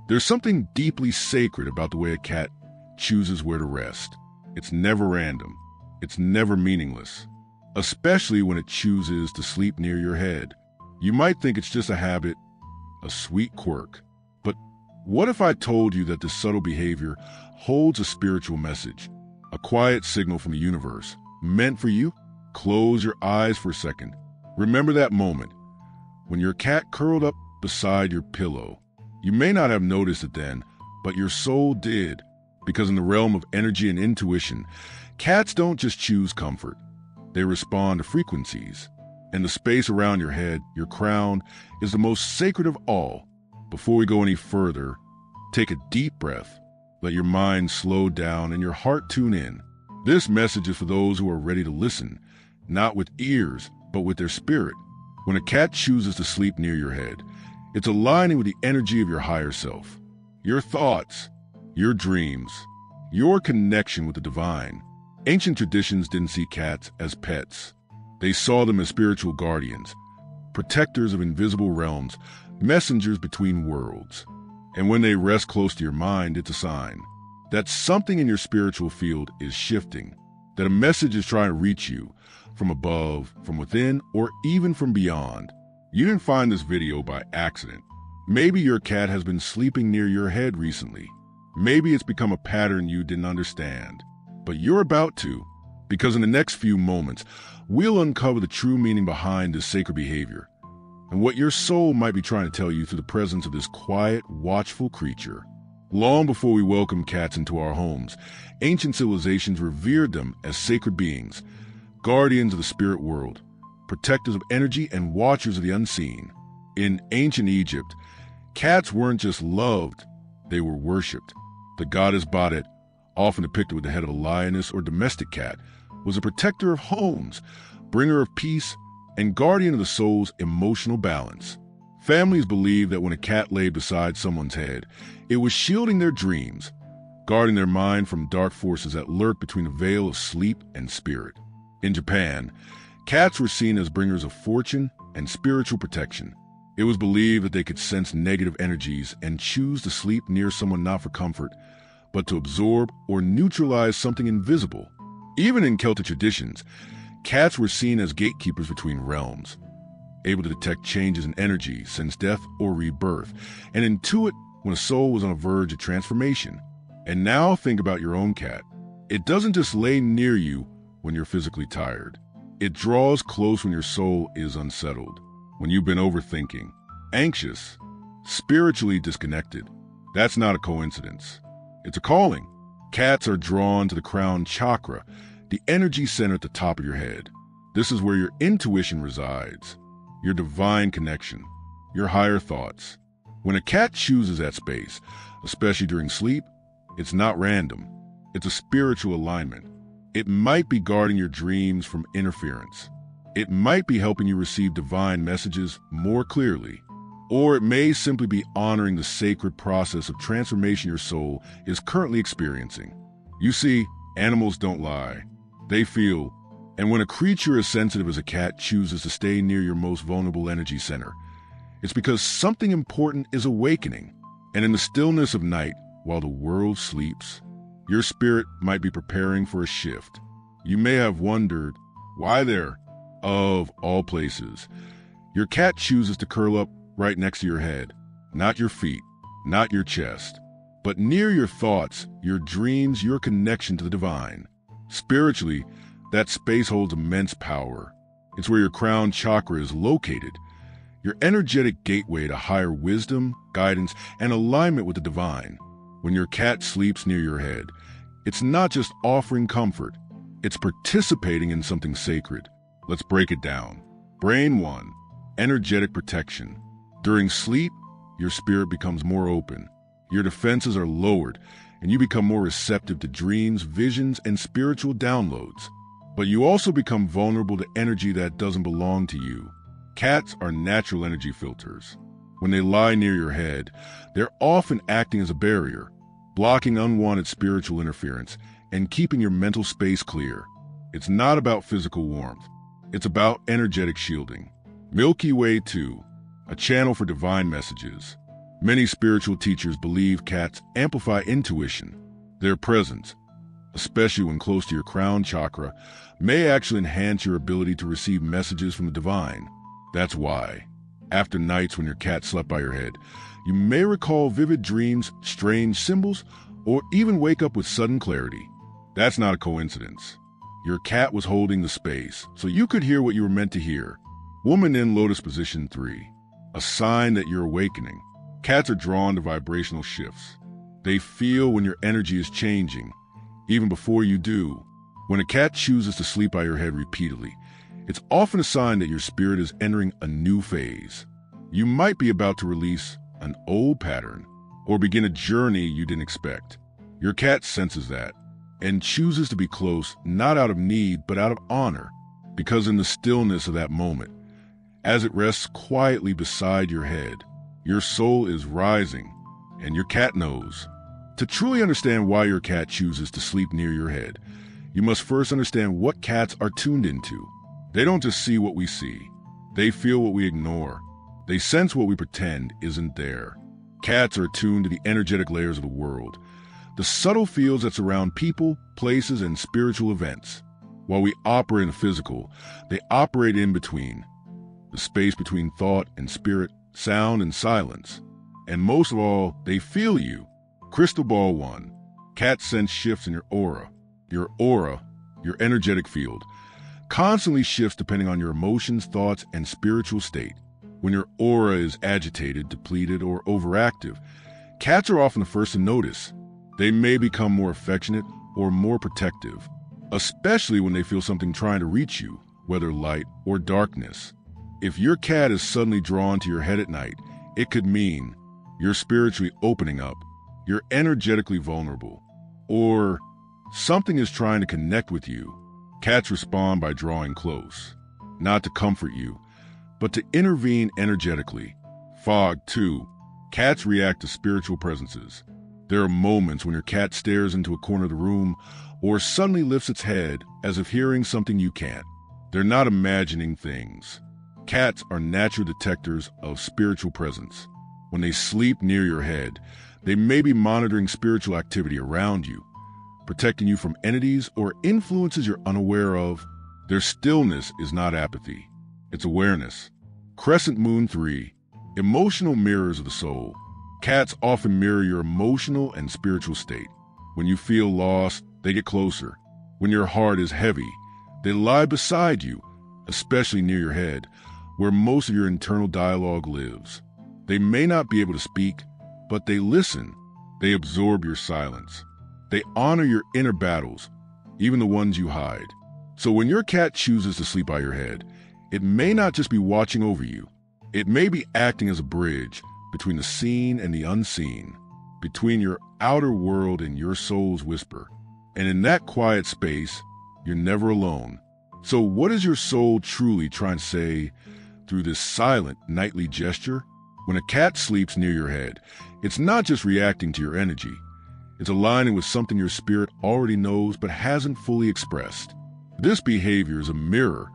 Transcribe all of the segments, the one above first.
There's something deeply sacred about the way a cat chooses where to rest. It's never random. It's never meaningless, especially when it chooses to sleep near your head. You might think it's just a habit, a sweet quirk. But what if I told you that this subtle behavior holds a spiritual message, a quiet signal from the universe, meant for you? Close your eyes for a second. Remember that moment when your cat curled up beside your pillow. You may not have noticed it then, but your soul did, because in the realm of energy and intuition, cats don't just choose comfort. They respond to frequencies. And the space around your head, your crown, is the most sacred of all. Before we go any further, take a deep breath. Let your mind slow down and your heart tune in. This message is for those who are ready to listen, not with ears, but with their spirit. When a cat chooses to sleep near your head, it's aligning with the energy of your higher self, your thoughts, your dreams, your connection with the divine. Ancient traditions didn't see cats as pets. They saw them as spiritual guardians, protectors of invisible realms, messengers between worlds. And when they rest close to your mind, it's a sign that something in your spiritual field is shifting, that a message is trying to reach you from above, from within, or even from beyond. You didn't find this video by accident. Maybe your cat has been sleeping near your head recently. Maybe it's become a pattern you didn't understand. But you're about to, because in the next few moments, we'll uncover the true meaning behind this sacred behavior and what your soul might be trying to tell you through the presence of this quiet, watchful creature. Long before we welcome cats into our homes, ancient civilizations revered them as sacred beings, guardians of the spirit world, protectors of energy and watchers of the unseen. In ancient Egypt, cats weren't just loved, they were worshipped. The goddess Badet, often depicted with the head of a lioness or domestic cat, was a protector of homes, bringer of peace, and guardian of the soul's emotional balance. Families believed that when a cat lay beside someone's head, it was shielding their dreams, guarding their mind from dark forces that lurk between the veil of sleep and spirit. In Japan, cats were seen as bringers of fortune and spiritual protection. It was believed that they could sense negative energies and choose to sleep near someone not for comfort, but to absorb or neutralize something invisible. Even in Celtic traditions, cats were seen as gatekeepers between realms, able to detect changes in energy, sense death or rebirth, and intuit when a soul was on the verge of transformation. And now think about your own cat. It doesn't just lay near you when you're physically tired. It draws close when your soul is unsettled, when you've been overthinking, anxious, spiritually disconnected. That's not a coincidence. It's a calling. Cats are drawn to the crown chakra, the energy center at the top of your head. This is where your intuition resides, your divine connection, your higher thoughts. When a cat chooses that space, especially during sleep, it's not random. It's a spiritual alignment. It might be guarding your dreams from interference. It might be helping you receive divine messages more clearly. Or it may simply be honoring the sacred process of transformation your soul is currently experiencing. You see, animals don't lie. They feel. And when a creature as sensitive as a cat chooses to stay near your most vulnerable energy center, it's because something important is awakening. And in the stillness of night, while the world sleeps, your spirit might be preparing for a shift. You may have wondered, why there? Of all places, your cat chooses to curl up right next to your head, not your feet, not your chest, but near your thoughts, your dreams, your connection to the divine. Spiritually, that space holds immense power. It's where your crown chakra is located, your energetic gateway to higher wisdom, guidance, and alignment with the divine. When your cat sleeps near your head, it's not just offering comfort, it's participating in something sacred. Let's break it down. Brain 1, energetic protection. During sleep, your spirit becomes more open. Your defenses are lowered, and you become more receptive to dreams, visions, and spiritual downloads. But you also become vulnerable to energy that doesn't belong to you. Cats are natural energy filters. When they lie near your head, they're often acting as a barrier, blocking unwanted spiritual interference and keeping your mental space clear. It's not about physical warmth. It's about energetic shielding. Milky Way 2, a channel for divine messages. Many spiritual teachers believe cats amplify intuition. Their presence, especially when close to your crown chakra, may actually enhance your ability to receive messages from the divine. That's why, after nights when your cat slept by your head, you may recall vivid dreams, strange symbols, or even wake up with sudden clarity. That's not a coincidence. Your cat was holding the space, so you could hear what you were meant to hear. Woman in lotus position 3. A sign that you're awakening. Cats are drawn to vibrational shifts. They feel when your energy is changing, even before you do. When a cat chooses to sleep by your head repeatedly, it's often a sign that your spirit is entering a new phase. You might be about to release an old pattern or begin a journey you didn't expect. Your cat senses that and chooses to be close, not out of need, but out of honor, because in the stillness of that moment, as it rests quietly beside your head, your soul is rising, and your cat knows. To truly understand why your cat chooses to sleep near your head, you must first understand what cats are tuned into. They don't just see what we see. They feel what we ignore. They sense what we pretend isn't there. Cats are attuned to the energetic layers of the world, the subtle fields that surround people, places, and spiritual events. While we operate in the physical, they operate in between, the space between thought and spirit, sound and silence. And most of all, they feel you. Crystal Ball 1. Cats sense shifts in your aura. Your aura, your energetic field, constantly shifts depending on your emotions, thoughts, and spiritual state. When your aura is agitated, depleted, or overactive, cats are often the first to notice. They may become more affectionate or more protective, especially when they feel something trying to reach you, whether light or darkness. If your cat is suddenly drawn to your head at night, it could mean you're spiritually opening up, you're energetically vulnerable, or something is trying to connect with you. Cats respond by drawing close, not to comfort you, but to intervene energetically. Fog 2. Cats react to spiritual presences. There are moments when your cat stares into a corner of the room or suddenly lifts its head as if hearing something you can't. They're not imagining things. Cats are natural detectors of spiritual presence. When they sleep near your head, they may be monitoring spiritual activity around you, protecting you from entities or influences you're unaware of. Their stillness is not apathy. It's awareness. Crescent Moon 3. Emotional mirrors of the soul. Cats often mirror your emotional and spiritual state. When you feel lost, they get closer. When your heart is heavy, they lie beside you, especially near your head, where most of your internal dialogue lives. They may not be able to speak, but they listen. They absorb your silence. They honor your inner battles, even the ones you hide. So when your cat chooses to sleep by your head, it may not just be watching over you. It may be acting as a bridge between the seen and the unseen, between your outer world and your soul's whisper. And in that quiet space, you're never alone. So what is your soul truly trying to say through this silent nightly gesture? When a cat sleeps near your head, it's not just reacting to your energy. It's aligning with something your spirit already knows but hasn't fully expressed. This behavior is a mirror,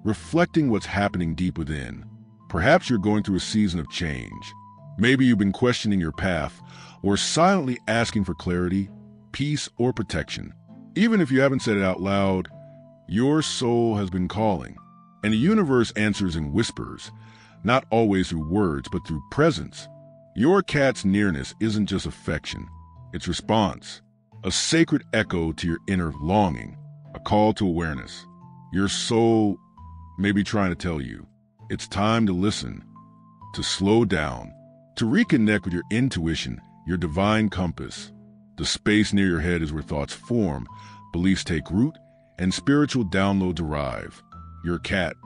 reflecting what's happening deep within. Perhaps you're going through a season of change. Maybe you've been questioning your path or silently asking for clarity, peace, or protection. Even if you haven't said it out loud, your soul has been calling. And the universe answers in whispers, not always through words, but through presence. Your cat's nearness isn't just affection. It's response, a sacred echo to your inner longing, a call to awareness. Your soul may be trying to tell you, it's time to listen, to slow down, to reconnect with your intuition, your divine compass. The space near your head is where thoughts form, beliefs take root, and spiritual downloads arrive. Your cat,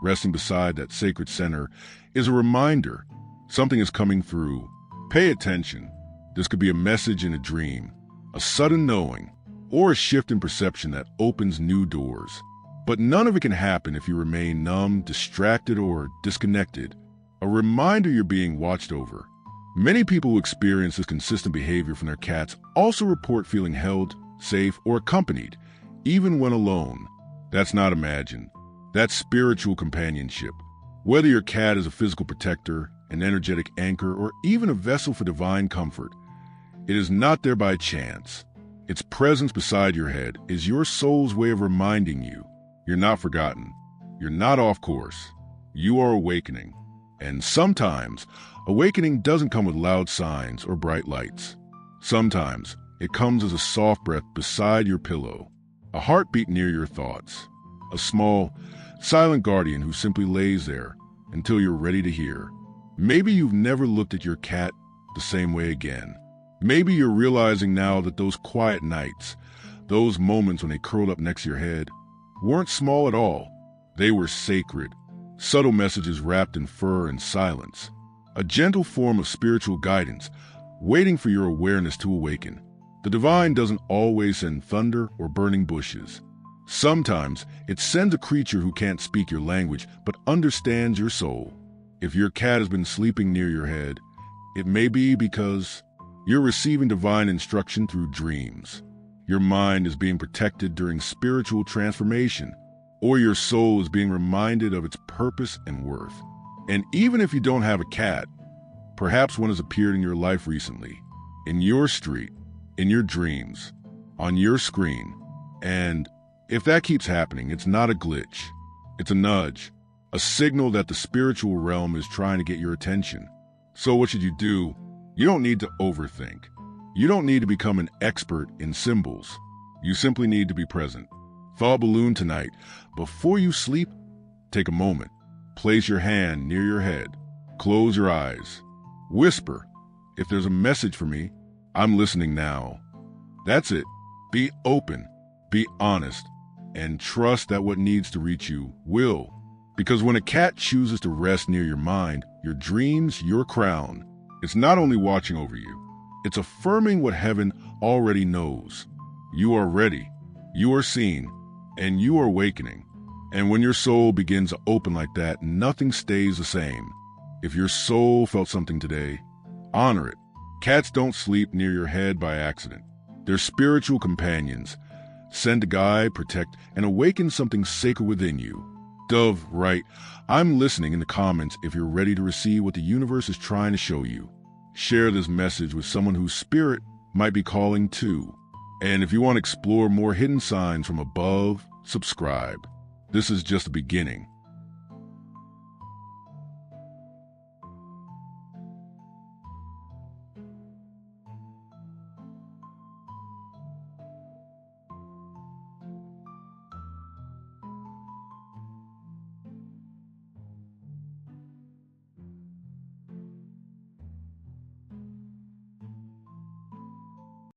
resting beside that sacred center, is a reminder something is coming through. Pay attention. This could be a message in a dream, a sudden knowing, or a shift in perception that opens new doors. But none of it can happen if you remain numb, distracted, or disconnected. A reminder you're being watched over. Many people who experience this consistent behavior from their cats also report feeling held, safe, or accompanied, even when alone. That's not imagined. That's spiritual companionship. Whether your cat is a physical protector, an energetic anchor, or even a vessel for divine comfort. It is not there by chance. Its presence beside your head is your soul's way of reminding you you're not forgotten. You're not off course. You are awakening. And sometimes, awakening doesn't come with loud signs or bright lights. Sometimes, it comes as a soft breath beside your pillow, a heartbeat near your thoughts, a small, silent guardian who simply lays there until you're ready to hear. Maybe you've never looked at your cat the same way again. Maybe you're realizing now that those quiet nights, those moments when they curled up next to your head, weren't small at all. They were sacred, subtle messages wrapped in fur and silence, a gentle form of spiritual guidance waiting for your awareness to awaken. The divine doesn't always send thunder or burning bushes. Sometimes it sends a creature who can't speak your language but understands your soul. If your cat has been sleeping near your head, it may be because you're receiving divine instruction through dreams. Your mind is being protected during spiritual transformation, or your soul is being reminded of its purpose and worth. And even if you don't have a cat, perhaps one has appeared in your life recently, in your street, in your dreams, on your screen. And if that keeps happening, it's not a glitch. It's a nudge, a signal that the spiritual realm is trying to get your attention. So what should you do? You don't need to overthink. You don't need to become an expert in symbols. You simply need to be present. Thought balloon tonight. Before you sleep, take a moment. Place your hand near your head. Close your eyes. Whisper, if there's a message for me, I'm listening now. That's it. Be open, be honest, and trust that what needs to reach you will. Because when a cat chooses to rest near your mind, your dreams, your crown, it's not only watching over you, it's affirming what heaven already knows. You are ready, you are seen, and you are awakening. And when your soul begins to open like that, nothing stays the same. If your soul felt something today, honor it. Cats don't sleep near your head by accident. They're spiritual companions, sent to guide, protect, and awaken something sacred within you. Dove, write, I'm listening in the comments if you're ready to receive what the universe is trying to show you. Share this message with someone whose spirit might be calling too. And if you want to explore more hidden signs from above, subscribe. This is just the beginning.